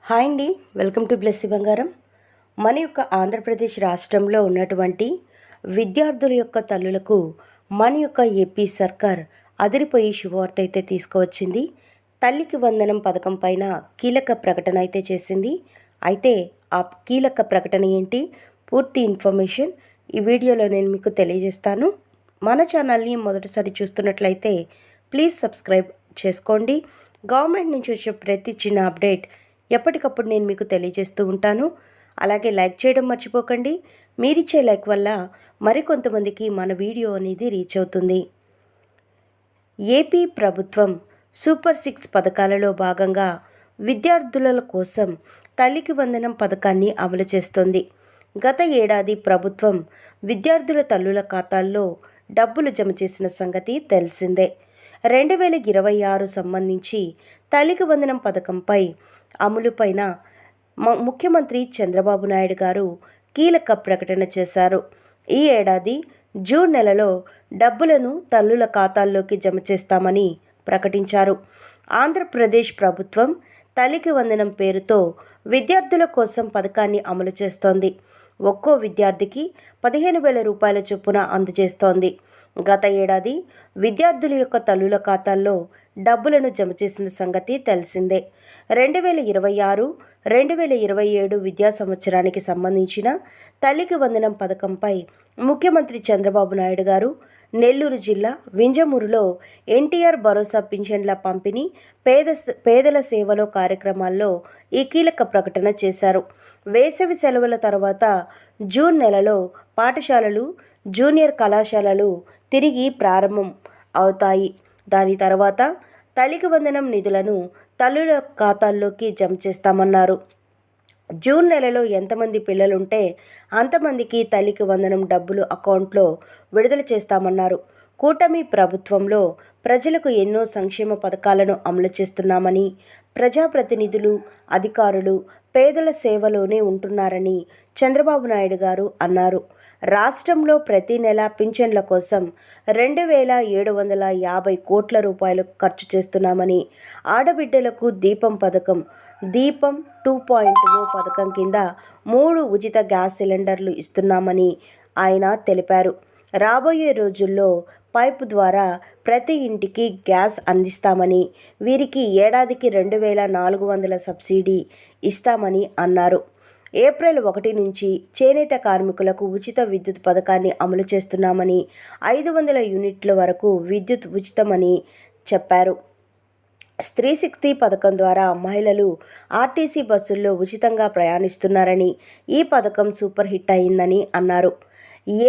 Hi అండి, welcome to Blessy బంగారం. మన యొక్క ఆంధ్రప్రదేశ్ రాష్ట్రంలో ఉన్నటువంటి విద్యార్థుల యొక్క తల్లులకు మన యొక్క ఏపీ సర్కార్ అదిరిపోయి శుభవార్త అయితే తీసుకువచ్చింది. తల్లికి వందనం పథకం పైన కీలక ప్రకటన అయితే చేసింది. అయితే ఆ కీలక ప్రకటన ఏంటి, పూర్తి ఇన్ఫర్మేషన్ ఈ వీడియోలో నేను మీకు తెలియజేస్తాను. మన ఛానల్ని మొదటిసారి చూస్తున్నట్లయితే ప్లీజ్ సబ్స్క్రైబ్ చేసుకోండి. గవర్నమెంట్ నుంచి వచ్చే ప్రతి చిన్న అప్డేట్ ఎప్పటికప్పుడు నేను మీకు తెలియజేస్తూ ఉంటాను. అలాగే లైక్ చేయడం మర్చిపోకండి. మీరిచ్చే లైక్ వల్ల మరికొంతమందికి మన వీడియో అనేది రీచ్ అవుతుంది. ఏపీ ప్రభుత్వం సూపర్ 6 పథకాలలో భాగంగా విద్యార్థుల కోసం తల్లికి వందనం పథకాన్ని అమలు చేస్తోంది. గత ఏడాది ప్రభుత్వం విద్యార్థుల తల్లుల ఖాతాల్లో డబ్బులు జమ చేసిన సంగతి తెలిసిందే. 2026 సంబంధించి తల్లికి వందనం పథకంపై అమలుపైన ముఖ్యమంత్రి చంద్రబాబు నాయుడు గారు కీలక ప్రకటన చేశారు. ఈ ఏడాది జూన్ నెలలో డబ్బులను తల్లుల ఖాతాల్లోకి జమ చేస్తామని ప్రకటించారు. ఆంధ్రప్రదేశ్ ప్రభుత్వం తల్లికి వందనం పేరుతో విద్యార్థుల కోసం పథకాన్ని అమలు చేస్తోంది. ఒక్కో విద్యార్థికి 15,000 రూపాయల చొప్పున అందజేస్తోంది. గత ఏడాది విద్యార్థుల యొక్క తల్లుల ఖాతాల్లో డబ్బులను జమ చేసిన సంగతి తెలిసిందే. 2026-2027 విద్యా సంవత్సరానికి సంబంధించిన తల్లికి వందనం పథకంపై ముఖ్యమంత్రి చంద్రబాబు నాయుడు గారు నెల్లూరు జిల్లా వింజమూరులో ఎన్టీఆర్ భరోసా పింఛన్ల పంపిణీ, పేదల సేవలో కార్యక్రమాల్లో ఈ కీలక ప్రకటన చేశారు. వేసవి సెలవుల తర్వాత జూన్ నెలలో పాఠశాలలు, జూనియర్ కళాశాలలు తిరిగి ప్రారంభం అవుతాయి. దాని తర్వాత తల్లికి వందనం నిధులను తల్లుల ఖాతాల్లోకి జమ చేస్తామన్నారు. జూన్ నెలలో ఎంతమంది పిల్లలుంటే అంతమందికి తల్లికి వందనం డబ్బులు అకౌంట్లో విడుదల చేస్తామన్నారు. కూటమి ప్రభుత్వంలో ప్రజలకు ఎన్నో సంక్షేమ పథకాలను అమలు చేస్తున్నామని, ప్రజాప్రతినిధులు, అధికారులు పేదల సేవలోనే ఉంటున్నారని చంద్రబాబు నాయుడు గారు అన్నారు. రాష్ట్రంలో ప్రతి నెల పింఛన్ల కోసం 2,750 కోట్ల రూపాయలు ఖర్చు చేస్తున్నామని, ఆడబిడ్డలకు దీపం పథకం, దీపం 2.0 పథకం కింద 3 ఉచిత గ్యాస్ సిలిండర్లు ఇస్తున్నామని ఆయన తెలిపారు. రాబోయే రోజుల్లో పైపు ద్వారా ప్రతి ఇంటికి గ్యాస్ అందిస్తామని, వీరికి ఏడాదికి 2,400 సబ్సిడీ ఇస్తామని అన్నారు. ఏప్రిల్ 1 నుంచి చేనేత కార్మికులకు ఉచిత విద్యుత్ పథకాన్ని అమలు చేస్తున్నామని, 500 యూనిట్ల వరకు విద్యుత్ ఉచితమని చెప్పారు. స్త్రీ శక్తి పథకం ద్వారా మహిళలు ఆర్టీసీ బస్సుల్లో ఉచితంగా ప్రయాణిస్తున్నారని, ఈ పథకం సూపర్ హిట్ అయిందని అన్నారు.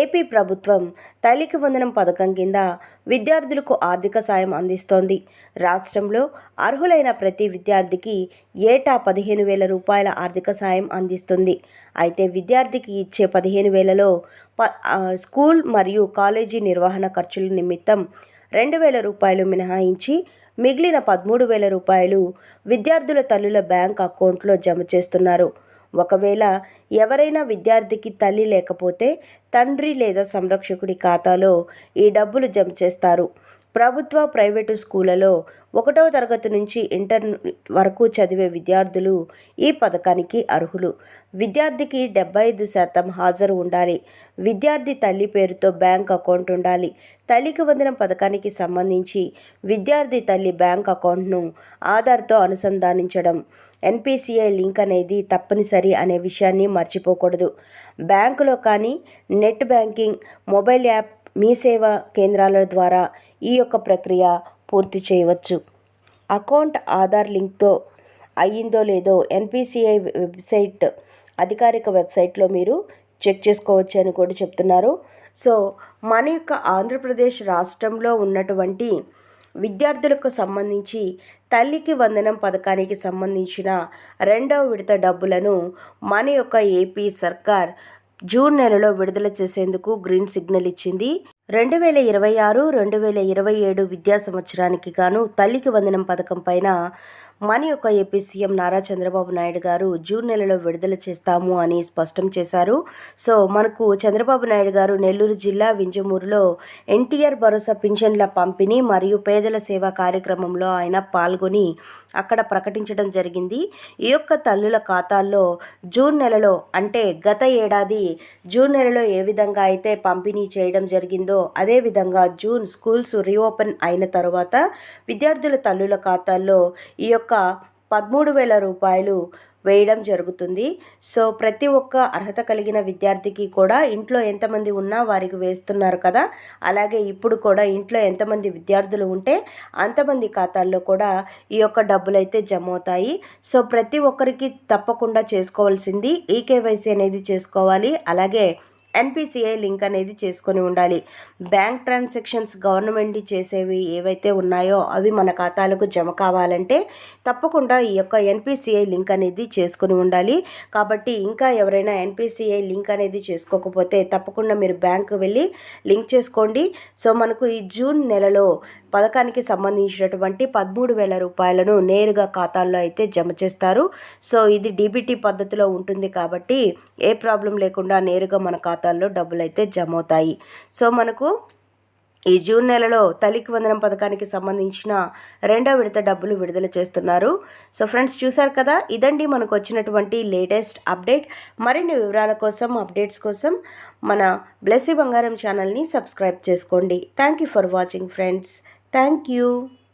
ఏపీ ప్రభుత్వం తల్లికి వందనం పథకం కింద విద్యార్థులకు ఆర్థిక సాయం అందిస్తోంది. రాష్ట్రంలో అర్హులైన ప్రతి విద్యార్థికి ఏటా 15,000 రూపాయల ఆర్థిక సాయం అందిస్తుంది. అయితే విద్యార్థికి ఇచ్చే 15,000లో స్కూల్ మరియు కాలేజీ నిర్వహణ ఖర్చుల నిమిత్తం 2,000 రూపాయలు మినహాయించి మిగిలిన 13,000 రూపాయలు విద్యార్థుల తల్లుల బ్యాంక్ అకౌంట్లో జమ చేస్తున్నారు. ఒకవేళ ఎవరైనా విద్యార్థికి తల్లి లేకపోతే తండ్రి లేదా సంరక్షకుడి ఖాతాలో ఈ డబ్బులు జమ చేస్తారు. ప్రభుత్వ, ప్రైవేటు స్కూళ్లలో 1వ తరగతి నుంచి ఇంటర్ వరకు చదివే విద్యార్థులు ఈ పథకానికి అర్హులు. విద్యార్థికి 75% హాజరు ఉండాలి. విద్యార్థి తల్లి పేరుతో బ్యాంక్ అకౌంట్ ఉండాలి. తల్లికి వందనం పథకానికి సంబంధించి విద్యార్థి తల్లి బ్యాంక్ అకౌంట్ను ఆధార్తో అనుసంధానించడం, ఎన్పిసిఐ లింక్ అనేది తప్పనిసరి అనే విషయాన్ని మర్చిపోకూడదు. బ్యాంకులో కానీ, నెట్ బ్యాంకింగ్, మొబైల్ యాప్, మీ సేవా కేంద్రాల ద్వారా ఈ యొక్క ప్రక్రియ పూర్తి చేయవచ్చు. అకౌంట్ ఆధార్ లింక్తో అయ్యిందో లేదో ఎన్పిసిఐ వెబ్సైట్, అధికారిక వెబ్సైట్లో మీరు చెక్ చేసుకోవచ్చు అని కూడా చెప్తున్నారు. సో మన యొక్క ఆంధ్రప్రదేశ్ రాష్ట్రంలో ఉన్నటువంటి విద్యార్థులకు సంబంధించి తల్లికి వందనం పథకానికి సంబంధించిన 2వ విడత డబ్బులను మన యొక్క ఏపీ సర్కార్ జూన్ నెలలో విడుదల చేసేందుకు గ్రీన్ సిగ్నల్ ఇచ్చింది. 2026-2027 విద్యా సంవత్సరానికి గాను తల్లికి వందనం పథకం పైన మన యొక్క ఏపీ సీఎం నారా చంద్రబాబు నాయుడు గారు జూన్ నెలలో విడుదల చేస్తాము అని స్పష్టం చేశారు. సో మనకు చంద్రబాబు నాయుడు గారు నెల్లూరు జిల్లా వింజమూరులో ఎన్టీఆర్ భరోసా పింఛన్ల పంపిణీ మరియు పేదల సేవా కార్యక్రమంలో ఆయన పాల్గొని అక్కడ ప్రకటించడం జరిగింది. ఈ యొక్క తల్లుల ఖాతాల్లో జూన్ నెలలో అంటే గత ఏడాది జూన్ నెలలో ఏ విధంగా అయితే పంపిణీ చేయడం జరిగిందో అదేవిధంగా జూన్ స్కూల్స్ రీఓపెన్ అయిన తర్వాత విద్యార్థుల తల్లుల ఖాతాల్లో ఈ యొక్క 13,000 రూపాయలు వేయడం జరుగుతుంది. సో ప్రతి ఒక్క అర్హత కలిగిన విద్యార్థికి కూడా ఇంట్లో ఎంతమంది ఉన్నా వారికి వేస్తున్నారు కదా, అలాగే ఇప్పుడు కూడా ఇంట్లో ఎంతమంది విద్యార్థులు ఉంటే అంతమంది ఖాతాల్లో కూడా ఈ యొక్క డబ్బులు అయితే జమ అవుతాయి. సో ప్రతి ఒక్కరికి తప్పకుండా చేసుకోవాల్సింది ఈకేవైసీ అనేది చేసుకోవాలి. అలాగే ఎన్పిసిఐ లింక్ అనేది చేసుకొని ఉండాలి. బ్యాంక్ ట్రాన్సాక్షన్స్ గవర్నమెంట్ చేసేవి ఏవైతే ఉన్నాయో అవి మన ఖాతాలకు జమ కావాలంటే తప్పకుండా ఈ యొక్క ఎన్పిసిఐ లింక్ అనేది చేసుకొని ఉండాలి. కాబట్టి ఇంకా ఎవరైనా ఎన్పిసిఐ లింక్ అనేది చేసుకోకపోతే తప్పకుండా మీరు బ్యాంకు వెళ్ళి లింక్ చేసుకోండి. సో మనకు ఈ జూన్ నెలలో పథకానికి సంబంధించినటువంటి 13,000 రూపాయలను నేరుగా ఖాతాల్లో అయితే జమ చేస్తారు. సో ఇది డీబీటీ పద్ధతిలో ఉంటుంది కాబట్టి ఏ ప్రాబ్లం లేకుండా నేరుగా మన ఖాతాల్లో డబ్బులు అయితే జమ అవుతాయి. సో మనకు ఈ జూన్ నెలలో తల్లికి వందనం పథకానికి సంబంధించిన 2వ విడత డబ్బులు విడుదల చేస్తున్నారు. సో ఫ్రెండ్స్ చూసారు కదా, ఇదండి మనకు వచ్చినటువంటి లేటెస్ట్ అప్డేట్. మరిన్ని వివరాల కోసం అప్డేట్స్ కోసం మన బ్లెస్సీ బంగారం ఛానల్ని సబ్స్క్రైబ్ చేసుకోండి. Thank you for watching friends. Thank you.